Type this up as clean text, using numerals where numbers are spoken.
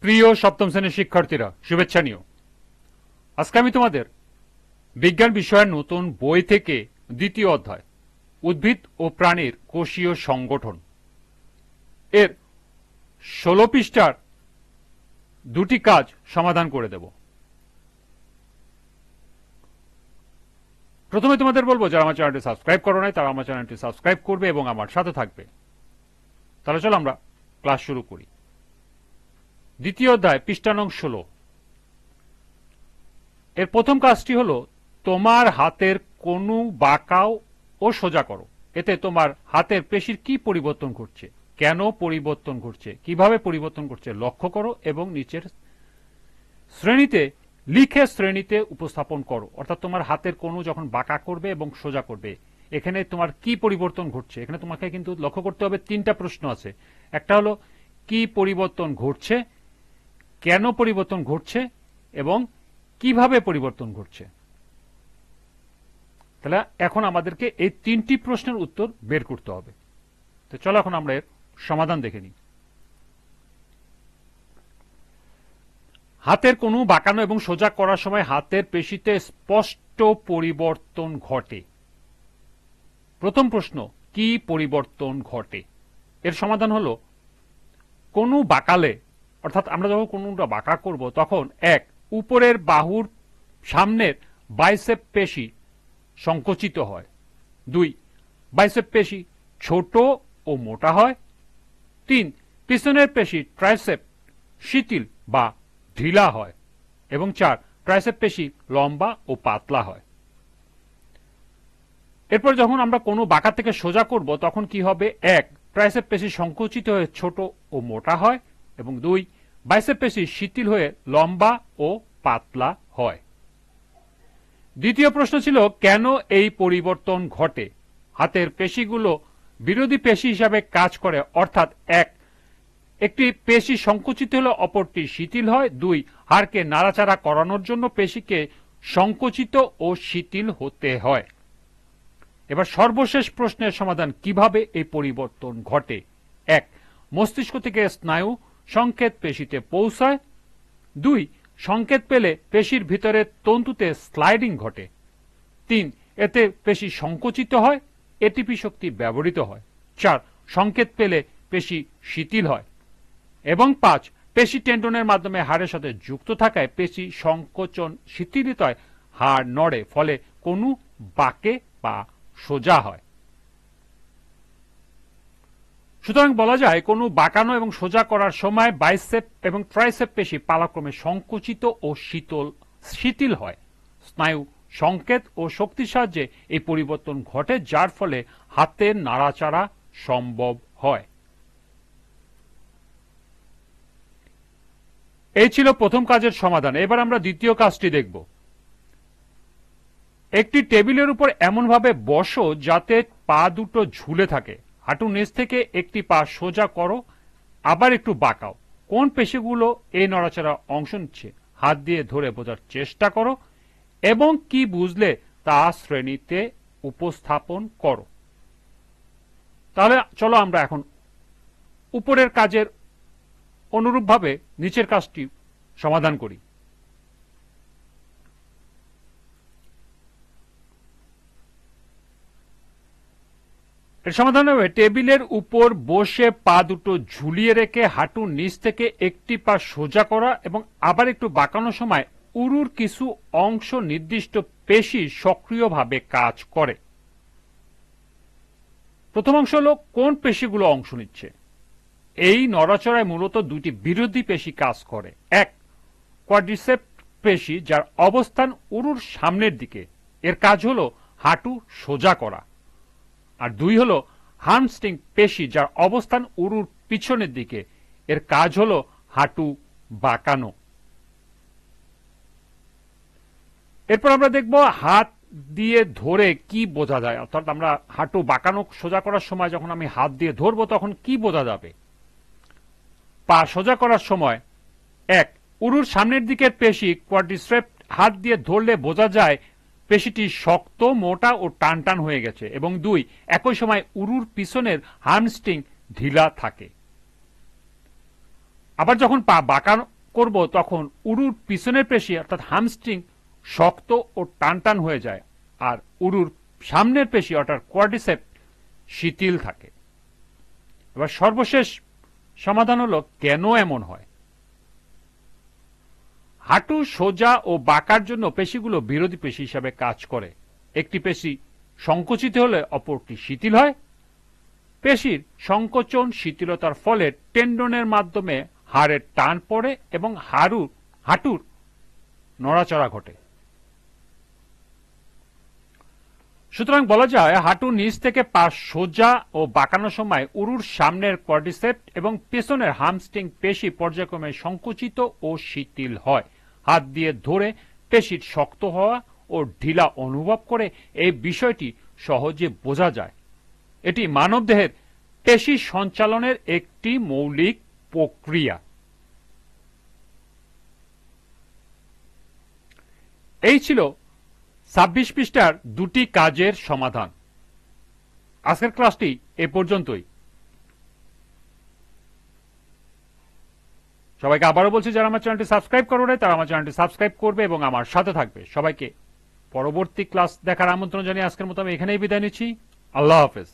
প্রিয় সপ্তম শ্রেণীর শিক্ষার্থীরা, শুভেচ্ছা নিও। আজকে আমি তোমাদের বিজ্ঞান বিষয়ের নতুন বই থেকে দ্বিতীয় অধ্যায় উদ্ভিদ ও প্রাণীর কোষীয় সংগঠন এর 16 পৃষ্ঠার দুটি কাজ সমাধান করে দেব। প্রথমে তোমাদের বলবো, যারা আমার চ্যানেলটি সাবস্ক্রাইব করো নাই তারা আমার চ্যানেলটি সাবস্ক্রাইব করবে এবং আমার সাথে থাকবে। তাহলে চলো আমরা ক্লাস শুরু করি। দ্বিতীয় অধ্যায় পৃষ্ঠা নং 16। এর প্রথম কাজটি হলো তোমার হাতের কনু বাঁকাও ও সোজা করো। এতে তোমার হাতের পেশির কি পরিবর্তন ঘটছে, কেন পরিবর্তন ঘটছে, কিভাবে পরিবর্তন ঘটছে লক্ষ্য করো এবং নিচের শ্রেণীতে লিখে শ্রেণীতে উপস্থাপন করো। অর্থাৎ তোমার হাতের কনু যখন বাঁকা করবে এবং সোজা করবে, এখানে তোমার কি পরিবর্তন ঘটছে। এখানে তোমাকে কিন্তু লক্ষ্য করতে হবে, তিনটা প্রশ্ন আছে। একটা হলো কি পরিবর্তন ঘটছে, কেন পরিবর্তন ঘটছে এবং কিভাবে পরিবর্তন ঘটছে। তাহলে এখন আমাদেরকে এই তিনটি প্রশ্নের উত্তর বের করতে হবে। তো চলো এখন আমরা এর সমাধান দেখে নিই। হাতের কনু বাঁকানো এবং সোজা করার সময় হাতের পেশিতে স্পষ্ট পরিবর্তন ঘটে। প্রথম প্রশ্ন, কি পরিবর্তন ঘটে? এর সমাধান হলো, কনু বাঁকালে, অর্থাৎ আমরা যখন কনুটা বাঁকা করব তখন এক, উপরের বাহুর সামনের বাইসেপ পেশি সংকুচিত হয়। দুই, বাইসেপ পেশি ছোট ও মোটা হয়। তিন, পিছনের পেশি ট্রাইসেপ শিথিল বা ঢিলা হয়। এবং চার, ট্রাইসেপ পেশি লম্বা ও পাতলা হয়। এরপর যখন আমরা কোনো বাঁকা থেকে সোজা করব তখন কি হবে? এক, ট্রাইসেপ পেশি সংকুচিত হয়ে ছোট ও মোটা হয় এবং দুই, বাইসেপ পেশি শিথিল হয়ে লম্বা ও পাতলা হয়। দ্বিতীয় প্রশ্ন ছিল, কেন এই পরিবর্তন ঘটে? হাতের পেশিগুলো বিরোধী পেশি হিসাবে কাজ করে, অর্থাৎ এক, একটি পেশি সংকুচিত হলে অপরটি শিথিল হয়। দুই, হাড়কে নাড়াচাড়া করানোর জন্য পেশিকে সংকুচিত ও শিথিল হতে হয়। এবার সর্বশেষ প্রশ্নের সমাধান, কিভাবে এই পরিবর্তন ঘটে? এক, মস্তিষ্ক থেকে স্নায়ু সংকেত পেশিতে পৌঁছায়। দুই, সংকেত পেলে পেশির ভিতরে তন্তুতে স্লাইডিং ঘটে। তিন, এতে পেশি সংকুচিত হয়, এটিপি শক্তি ব্যবহৃত হয়। চার, সংকেত পেলে পেশি শিথিল হয়। এবং পাঁচ, পেশি টেন্ডনের মাধ্যমে হাড়ের সাথে যুক্ত থাকায় পেশি সংকোচন শিথিলিত হয়, হাড় নড়ে, ফলে কনু বাঁকে বা সোজা হয়। সুতরাং বলা যায়, কনু বাঁকানো এবং সোজা করার সময় বাইসেপ এবং ট্রাইসেপ পেশি পালাক্রমে সংকুচিত ও শিথিল হয়। স্নায়ু সংকেত ও শক্তির সাহায্যে এই পরিবর্তন ঘটে, যার ফলে হাতের নাড়াচাড়া সম্ভব হয়। এই ছিল প্রথম কাজের সমাধান। এবার আমরা দ্বিতীয় কাজটি দেখব। একটি টেবিলের উপর এমনভাবে বসো যাতে পা দুটো ঝুলে থাকে। হাঁটু নিচ থেকে একটি পা সোজা করো, আবার একটু বাঁকাও। কোন পেশিগুলো এই নড়াচড়া অংশ নিচ্ছে হাত দিয়ে ধরে বোঝার চেষ্টা করো এবং কি বুঝলে তা শ্রেণীতে উপস্থাপন করো। তাহলে চলো আমরা এখন উপরের কাজের অনুরূপভাবে নিচের কাজটি সমাধান করি। এর সমাধান হবে, টেবিলের উপর বসে পা দুটো ঝুলিয়ে রেখে হাঁটুর নিচ থেকে একটি পা সোজা করা এবং আবার একটু বাঁকানোর সময় উরুর কিছু অংশ নির্দিষ্ট পেশি সক্রিয়ভাবে কাজ করে। প্রথম অংশ হলো, কোন পেশিগুলো অংশ নিচ্ছে? এই নড়াচড়ায় মূলত দুটি বিরোধী পেশি কাজ করে। এক, কোয়াড্রিসেপ পেশি, যার অবস্থান উরুর সামনের দিকে, এর কাজ হলো হাঁটু সোজা করা। আর দুই হলো হামস্ট্রিং পেশি, যার অবস্থান উরুর পিছনের দিকে, এর কাজ হলো হাঁটু বাঁকানো। এরপর আমরা দেখব হাত দিয়ে ধরে কি বোঝা যায়। অর্থাৎ আমরা হাঁটু বাঁকানো সোজা করার সময় যখন আমি হাত দিয়ে ধরবো তখন কি বোঝা যাবে। পা সোজা করার সময় এক, উরুর সামনের দিকের পেশি কোয়াড্রিসেপ হাত দিয়ে ধরলে বোঝা যায় পেশিটি শক্ত, মোটা ও টান টান হয়ে গেছে। এবং দুই, একই সময় উরুর পিছনের হামস্ট্রিং ঢিলা থাকে। আবার যখন পা বাঁকা করব তখন উরুর পিছনের পেশি অর্থাৎ হামস্ট্রিং শক্ত ও টান টান হয়ে যায়, আর উরুর সামনের পেশি অর্থাৎ কোয়াড্রিসেপ শিথিল থাকে। এবার সর্বশেষ সমাধান হলো কেন এমন হয়। হাঁটু সোজা ও বাঁকার জন্য পেশিগুলো বিরোধী পেশি হিসাবে কাজ করে। একটি পেশি সংকুচিত হলে অপরটি শিথিল হয়। পেশির সংকোচন শিথিলতার ফলে টেন্ডনের মাধ্যমে হাড়ের টান পড়ে এবং হাঁটুর নড়াচড়া ঘটে। সুতরাং বলা যায় হাঁটুর নিচ থেকে পা সোজা ও বাঁকানোর সময় উরুর সামনের কোয়াড্রিসেপ্স এবং পেছনের হামস্ট্রিং পেশি পর্যায়ক্রমে সংকুচিত ও শিথিল হয়। হাত দিয়ে ধরে পেশির শক্ত হওয়া ও ঢিলা অনুভব করে এই বিষয়টি সহজে বোঝা যায়। এটি মানবদেহের পেশি সঞ্চালনের একটি মৌলিক প্রক্রিয়া। এই ছিল 26 পৃষ্ঠার দুটি কাজের সমাধান। আজকের ক্লাসটি এ পর্যন্তই। সবাইকে আবারও বলছি, যারা আমার চ্যানেলটি সাবস্ক্রাইব করবে তারা আমার চ্যানেলটি সাবস্ক্রাইব করবে এবং আমার সাথে থাকবে। সবাইকে পরবর্তী ক্লাস দেখার আমন্ত্রণ জানিয়ে আজকের মতো আমি এখানেই বিদায় নিচ্ছি। আল্লাহ হাফেজ।